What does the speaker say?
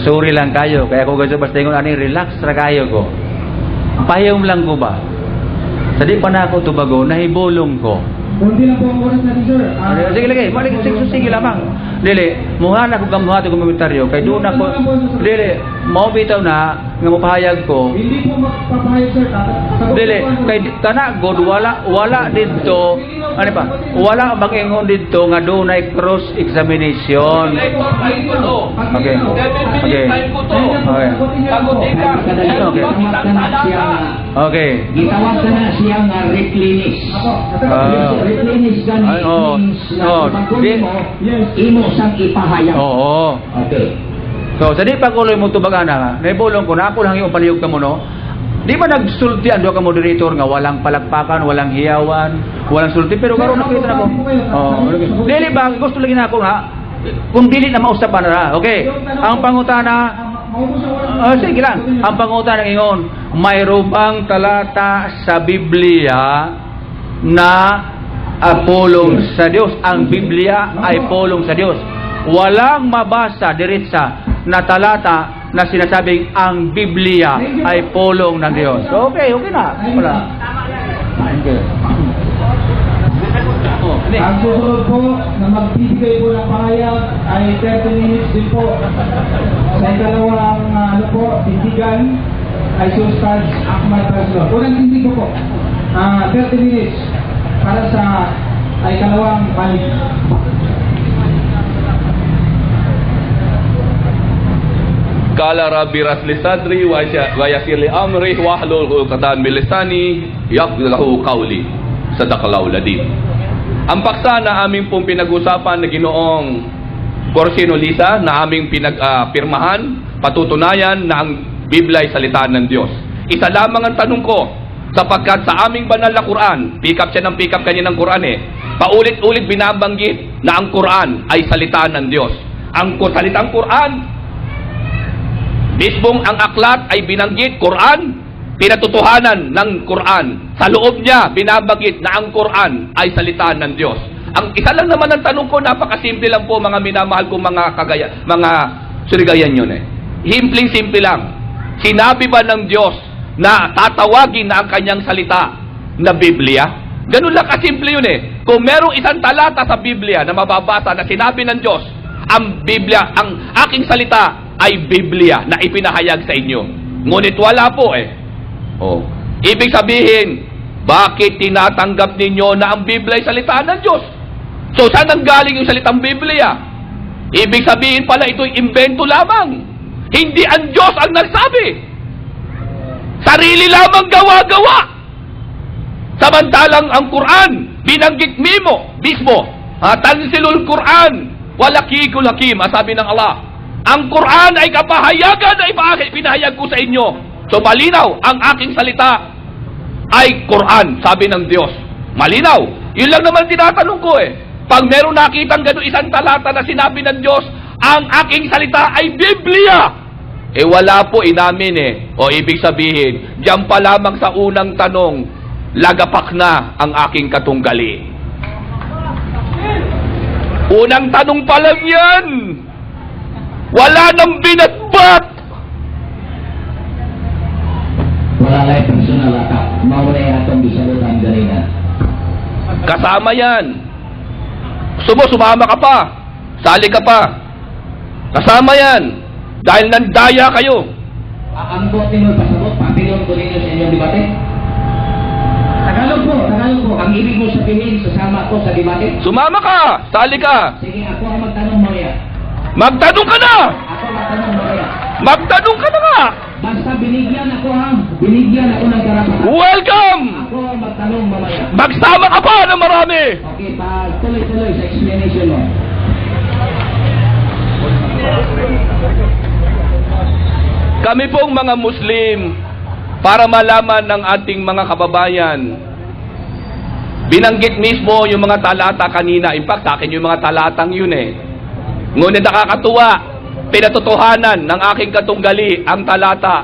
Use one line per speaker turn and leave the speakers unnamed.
Sorry lang kayo. Kaya kung gusto basta yung ani, relax ra kayo ko. Payong lang ko ba? Sa di pa na ako tubago, nahibulong ko.
Kundi lang po ang oras natin, sir.
Sige lagi, sige lamang. Dili, muha na ko gamuha ko komentaryo. Kay doon ako, dili, mau bitaw na, nga mapahayag ko.
Hindi po magpapahayag, sir.
Dili, kay kana god wala dito, ano pa? Wala mag-ingon dito nga doon ay cross examination. Okay. Okay.
Gitawag ka na siya nga replenish. Replenish ka ni imo sang ipahayag.
Oo.
Okay.
So, sa di pagkuloy mo tubagan na, naibulong ko na ako lang yung palihog ka mo, no? Di ba nagsultian doon ka moderator nga walang palakpakan, walang hiyawan, walang sulti, pero karoon nakita na ko. Dili ba, gusto lagi na ako nga, kung dili na mausapan na, okay? Ang pangutana, sige lang, ang pangutana ng ingon, mayroon bang talata sa Biblia na pulong sa Diyos? Ang Biblia ay pulong sa Diyos. Walang mabasa diretsa na talata na sinasabing ang Biblia ay pulong ng Diyos. So, okay na. Wala. Okay.
Ang susunod po na magbibigay po ng pahayag ay 30 minutes din po. Sa ikalawang tindigan ay si Ustad Ahmad Raslo. Unang tindig po 30 minutes para sa ikalawang panig.
Kala Rabbi Rasli Sadri wa yasir li amri wahlul 'uqdatam min lisani yafqahu qawli. Sadaqallahu ladin. Ang paksa na aming pong pinag-usapan na Ginoong Porcino Lisa na aming pinagpirmahan, patutunayan na ang Biblia ay salita ng Diyos. Isa lamang ang tanong ko, sapagkat sa aming banal na Quran, pikap siya ng pikap kanya ng Quran paulit-ulit binabanggit na ang Quran ay salita ng Diyos. Ang salitang Quran, mismong ang aklat ay binanggit, Quran, pinatutuhanan ng Quran. Sa loob niya, binabanggit na ang Quran ay salita ng Diyos. Ang isa lang naman ang tanong ko, napakasimple lang po mga minamahal kong mga surigayan yun Simpleng-simple lang. Sinabi ba ng Diyos na tatawagin na ang kanyang salita na Biblia? Ganun lang kasimple yun Kung merong isang talata sa Biblia na mababasa na sinabi ng Diyos, ang Biblia, ang aking salita ay Biblia na ipinahayag sa inyo. Ngunit wala po Ibig sabihin, bakit tinatanggap ninyo na ang Biblia ay salita ng Diyos? So, saan ang galing yung salitang Biblia? Ibig sabihin pala ito'y imbento lamang. Hindi ang Diyos ang nagsabi. Sarili lamang gawa-gawa. Samantalang ang Quran, binanggit mismo. Tansilul Quran, walakikul hakim, sabi ng Allah. Ang Quran ay kapahayagan na ipinahayag ko sa inyo. So malinaw, ang aking salita ay Quran, sabi ng Diyos. Malinaw. Yun lang naman tinatanong ko Pag meron nakitang gano'ng isang talata na sinabi ng Diyos, ang aking salita ay Biblia. Wala po inamin O ibig sabihin, diyan pa lamang sa unang tanong, lagapak na ang aking katunggali. Unang tanong pa lang yan. Wala nang binatbat.
Wala lang personal attack. Mawala yung atong bisalutan ganina.
Kasama yan. Sumama ka pa. Sali ka pa. Kasama yan. Dahil nandaya kayo.
Ang bote mo pasabot, papilyon ko ninyo sa inyong debate. Tagalog po. Ang ibig mo sabihin, sasama ko sa debate.
Sumama ka. Sali ka.
Sige, ako ang magtanong mamaya.
Magtanong ka na!
Ako magtanong mamaya.
Magtanong ka na nga!
Basta binigyan ako ng karapatan.
Welcome!
Ako ang magtanong mamaya.
Magsama ka pa ng marami!
Okay, tuloy-tuloy sa explanation mo.
Kami pong mga Muslim, para malaman ng ating mga kababayan, binanggit mismo yung mga talata kanina. In fact, sa akin yung mga talatang yun Ngunit nakakatuwa, pinatutuhanan ng aking katunggali ang talata.